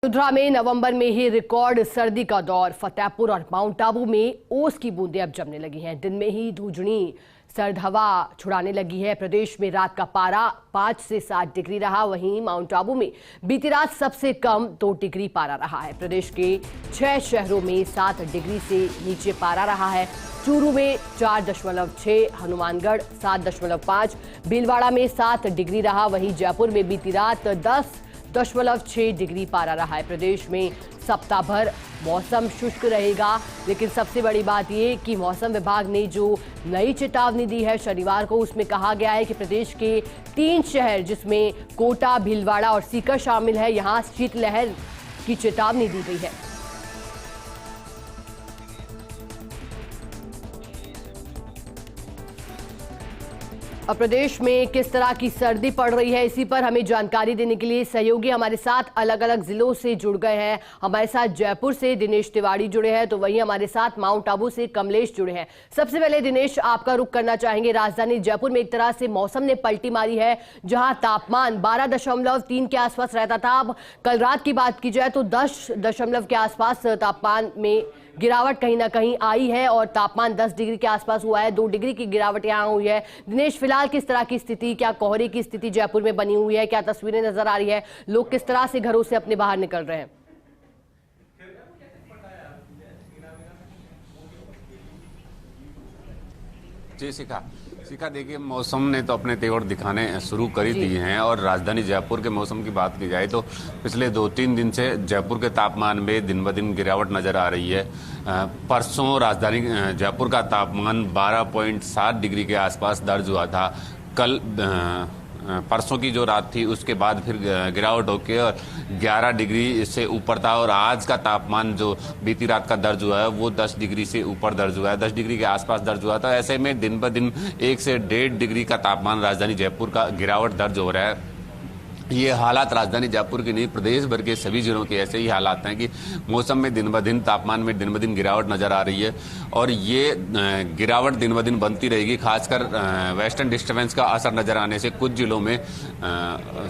वडोदरा में नवंबर में ही रिकॉर्ड सर्दी का दौर। फतेहपुर और माउंट आबू में ओस की बूंदें अब जमने लगी हैं। दिन में ही धूजनी सर्द हवा छुड़ाने लगी है। प्रदेश में रात का पारा 5 से 7 डिग्री रहा। वहीं माउंट आबू में बीती रात सबसे कम 2 डिग्री पारा रहा है। प्रदेश के 6 शहरों में 7 डिग्री से नीचे पारा रहा है। चूरू में 4.6, हनुमानगढ़ 7.5, भीलवाड़ा में 7 डिग्री रहा। वहीं जयपुर में बीती रात 10.6 डिग्री पारा रहा है। प्रदेश में सप्ताह भर मौसम शुष्क रहेगा, लेकिन सबसे बड़ी बात यह कि मौसम विभाग ने जो नई चेतावनी दी है शनिवार को, उसमें कहा गया है कि प्रदेश के 3 शहर जिसमें कोटा, भीलवाड़ा और सीकर शामिल है, यहां शीतलहर की चेतावनी दी गई है। और प्रदेश में किस तरह की सर्दी पड़ रही है, इसी पर हमें जानकारी देने के लिए सहयोगी हमारे साथ अलग अलग जिलों से जुड़ गए हैं। हमारे साथ जयपुर से दिनेश तिवारी जुड़े हैं, तो वहीं हमारे साथ माउंट आबू से कमलेश जुड़े हैं। सबसे पहले दिनेश, आपका रुख करना चाहेंगे। राजधानी जयपुर में एक तरह से मौसम ने पलटी मारी है, जहां तापमान 12.3 के आसपास रहता था। अब कल रात की बात की जाए तो 10 के आसपास तापमान में गिरावट कहीं ना कहीं आई है और तापमान 10 डिग्री के आसपास हुआ है। 2 डिग्री की गिरावट यहां हुई है। दिनेश, फिलहाल किस तरह की स्थिति, क्या कोहरे की स्थिति जयपुर में बनी हुई है, क्या तस्वीरें नजर आ रही है, लोग किस तरह से घरों से अपने बाहर निकल रहे हैं? जी शिखा देखिए, मौसम ने तो अपने तेवर दिखाने शुरू कर ही दिए हैं। और राजधानी जयपुर के मौसम की बात की जाए तो पिछले 2-3 दिन से जयपुर के तापमान में दिन ब दिन गिरावट नजर आ रही है। परसों राजधानी जयपुर का तापमान 12.7 डिग्री के आसपास दर्ज हुआ था। कल परसों की जो रात थी उसके बाद फिर गिरावट होकर 11 डिग्री से ऊपर था। और आज का तापमान जो बीती रात का दर्ज हुआ है वो 10 डिग्री से ऊपर दर्ज हुआ है, 10 डिग्री के आसपास दर्ज हुआ था। ऐसे में दिन ब दिन 1 से 1.5 डिग्री का तापमान राजधानी जयपुर का गिरावट दर्ज हो रहा है। ये हालात राजधानी जयपुर की नहीं, प्रदेश भर के सभी जिलों के ऐसे ही हालात हैं कि मौसम में दिन ब दिन तापमान में दिन ब दिन गिरावट नजर आ रही है। और ये गिरावट दिन ब दिन बनती रहेगी। खासकर वेस्टर्न डिस्टर्बेंस का असर नजर आने से कुछ जिलों में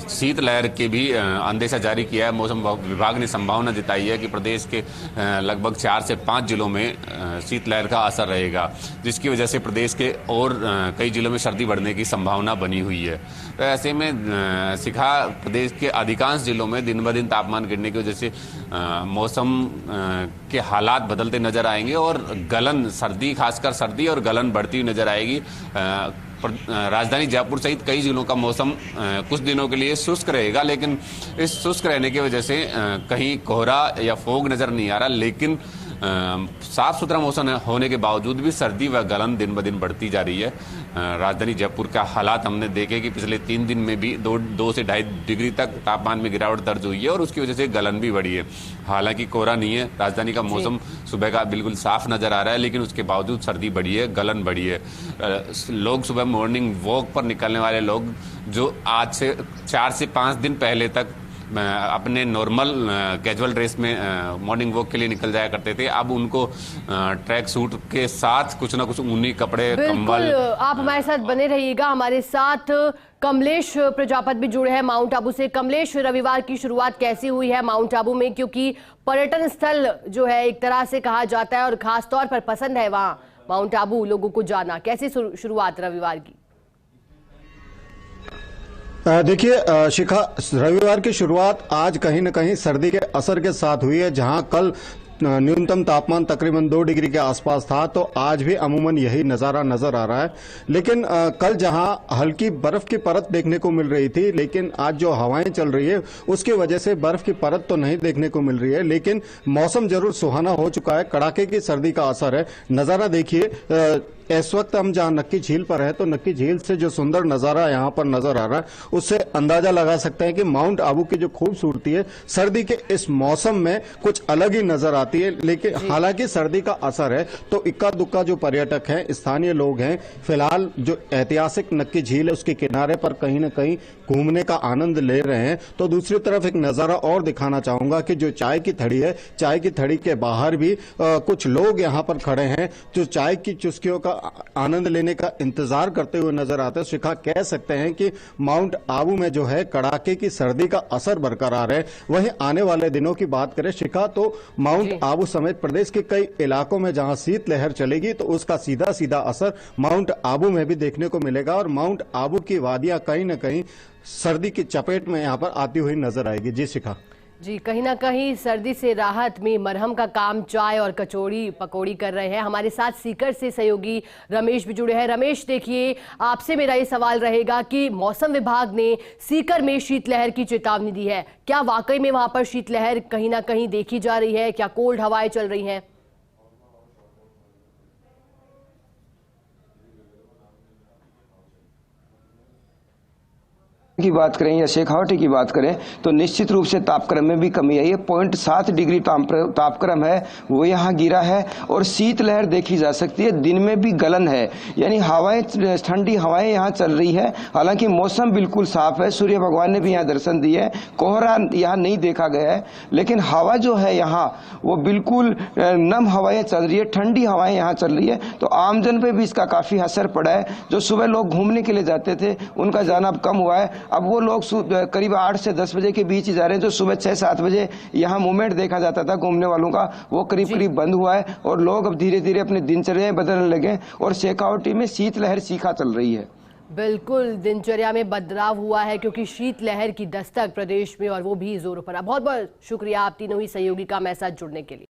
शीतलहर के भी अंदेशा जारी किया है। मौसम विभाग ने संभावना जताई है कि प्रदेश के लगभग 4 से 5 जिलों में शीतलहर का असर रहेगा, जिसकी वजह से प्रदेश के और कई जिलों में सर्दी बढ़ने की संभावना बनी हुई है। तो ऐसे में शिखा, प्रदेश के अधिकांश जिलों में दिन ब दिन तापमान गिरने की वजह से मौसम के हालात बदलते नजर आएंगे और गलन, सर्दी, खासकर सर्दी और गलन बढ़ती हुई नजर आएगी। राजधानी जयपुर सहित कई जिलों का मौसम कुछ दिनों के लिए शुष्क रहेगा, लेकिन इस शुष्क रहने की वजह से कहीं कोहरा या फोग नजर नहीं आ रहा। लेकिन साफ सुथरा मौसम होने के बावजूद भी सर्दी व गलन दिन ब दिन बढ़ती जा रही है। राजधानी जयपुर का हालात हमने देखे कि पिछले 3 दिन में भी 2 से 2.5 डिग्री तक तापमान में गिरावट दर्ज हुई है और उसकी वजह से गलन भी बढ़ी है। हालांकि कोहरा नहीं है, राजधानी का मौसम सुबह का बिल्कुल साफ नजर आ रहा है, लेकिन उसके बावजूद सर्दी बढ़ी है, गलन बढ़ी है। लोग सुबह मॉर्निंग वॉक पर निकलने वाले लोग जो आज से 4 से 5 दिन पहले तक अपने नॉर्मल कैजुअल ड्रेस में मॉर्निंग वॉक के लिए निकल जाया करते थे, अब उनको ट्रैक सूट के साथ कुछ ना कुछ ऊनी कपड़े, कंबल। आप हमारे साथ बने रहिएगा। हमारे साथ कमलेश प्रजापति भी जुड़े हैं माउंट आबू से। कमलेश, रविवार की शुरुआत कैसी हुई है माउंट आबू में, क्योंकि पर्यटन स्थल जो है एक तरह से कहा जाता है और खास तौर पर पसंद है वहाँ माउंट आबू लोगों को जाना। कैसी शुरुआत रविवार की? देखिए शिखा, रविवार की शुरुआत आज कहीं न कहीं सर्दी के असर के साथ हुई है। जहां कल न्यूनतम तापमान तकरीबन 2 डिग्री के आसपास था, तो आज भी अमूमन यही नज़ारा नजर आ रहा है। लेकिन कल जहां हल्की बर्फ की परत देखने को मिल रही थी, लेकिन आज जो हवाएं चल रही है उसकी वजह से बर्फ की परत तो नहीं देखने को मिल रही है, लेकिन मौसम जरूर सुहाना हो चुका है। कड़ाके की सर्दी का असर है। नज़ारा देखिए, इस वक्त हम जहां नक्की झील पर है, तो नक्की झील से जो सुंदर नजारा यहां पर नजर आ रहा है, उससे अंदाजा लगा सकते हैं कि माउंट आबू की जो खूबसूरती है सर्दी के इस मौसम में कुछ अलग ही नजर आती है। लेकिन हालांकि सर्दी का असर है, तो इक्का दुक्का जो पर्यटक हैं, स्थानीय लोग हैं, फिलहाल जो ऐतिहासिक नक्की झील है उसके किनारे पर कहीं न कहीं घूमने का आनंद ले रहे हैं। तो दूसरी तरफ एक नजारा और दिखाना चाहूंगा कि जो चाय की थड़ी है, चाय की थड़ी के बाहर भी कुछ लोग यहां पर खड़े हैं जो चाय की चुस्कियों का आनंद लेने का इंतजार करते हुए नजर आते हैं। शिखा, कह सकते हैं कि माउंट आबू में जो है कड़ाके की सर्दी का असर बरकरार है। वहीं आने वाले दिनों की बात करें शिखा, तो माउंट आबू समेत प्रदेश के कई इलाकों में जहां शीतलहर चलेगी तो उसका सीधा सीधा असर माउंट आबू में भी देखने को मिलेगा और माउंट आबू की वादियां कहीं न कहीं सर्दी की चपेट में यहां पर आती हुई नजर आएगी। जी शिखा। जी, कहीं ना कहीं सर्दी से राहत में मरहम का काम चाय और कचौड़ी पकौड़ी कर रहे हैं। हमारे साथ सीकर से सहयोगी रमेश भी जुड़े हैं। रमेश, देखिए, आपसे मेरा ये सवाल रहेगा कि मौसम विभाग ने सीकर में शीतलहर की चेतावनी दी है, क्या वाकई में वहां पर शीतलहर कहीं ना कहीं देखी जा रही है? क्या कोल्ड हवाएं चल रही हैं? की बात करें या शेखावटी की बात करें तो निश्चित रूप से तापक्रम में भी कमी आई है। 0.7 डिग्री तापक्रम है वो यहाँ गिरा है और शीतलहर देखी जा सकती है। दिन में भी गलन है, यानी हवाएं, ठंडी हवाएं यहाँ चल रही है। हालांकि मौसम बिल्कुल साफ है, सूर्य भगवान ने भी यहाँ दर्शन दिए है, कोहरा यहाँ नहीं देखा गया है, लेकिन हवा जो है यहाँ वो बिल्कुल नम हवाएं चल रही है, ठंडी हवाएं यहाँ चल रही है। तो आमजन पे भी इसका काफी असर पड़ा है। जो सुबह लोग घूमने के लिए जाते थे उनका जाना अब कम हुआ है। अब वो लोग करीब 8 से 10 बजे के बीच ही जा रहे हैं। जो सुबह 6-7 बजे यहाँ मूवमेंट देखा जाता था घूमने वालों का, वो करीब करीब बंद हुआ है और लोग अब धीरे धीरे अपनी दिनचर्या बदलने लगे और शेखावटी में शीतलहर सीखा चल रही है। बिल्कुल, दिनचर्या में बदलाव हुआ है क्योंकि शीतलहर की दस्तक प्रदेश में, और वो भी जोरों पर। बहुत बहुत शुक्रिया आप तीनों ही सहयोगी का मेरे साथ जुड़ने के लिए।